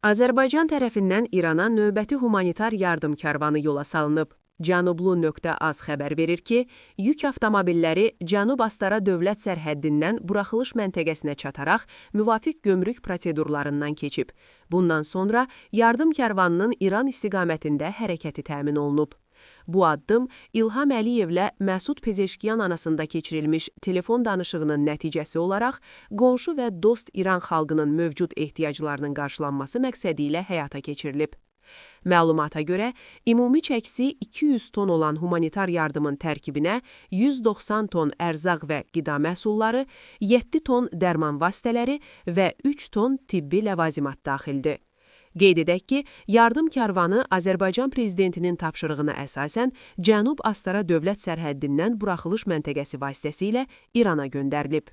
Azərbaycan tərəfindən İrana növbəti humanitar yardım karvanı yola salınıb. Canublu.az xəbər verir ki, yük avtomobilləri Cənub Astara dövlət sərhəddindən buraxılış məntəqəsinə çataraq müvafiq gömrük prosedurlarından keçib. Bundan sonra yardım karvanının İran istiqamətində hərəkəti təmin olunub. Bu addım İlham Əliyevlə Məsud Pezeşkiyan arasında keçirilmiş telefon danışığının nəticəsi olaraq qonşu və dost İran xalqının mövcud ehtiyaclarının qarşılanması məqsədi ilə həyata keçirilib. Məlumata görə, ümumi çəkisi 200 ton olan humanitar yardımın tərkibinə 190 ton ərzaq və qida məhsulları, 7 ton dərman vasitələri və 3 ton tibbi ləvazimat daxildir. Qeyd edək ki, yardım karvanı Azərbaycan prezidentinin tapşırığına əsasən Cənub Astara dövlət sərhəddindən buraxılış məntəqəsi vasitəsilə İrana göndərilib.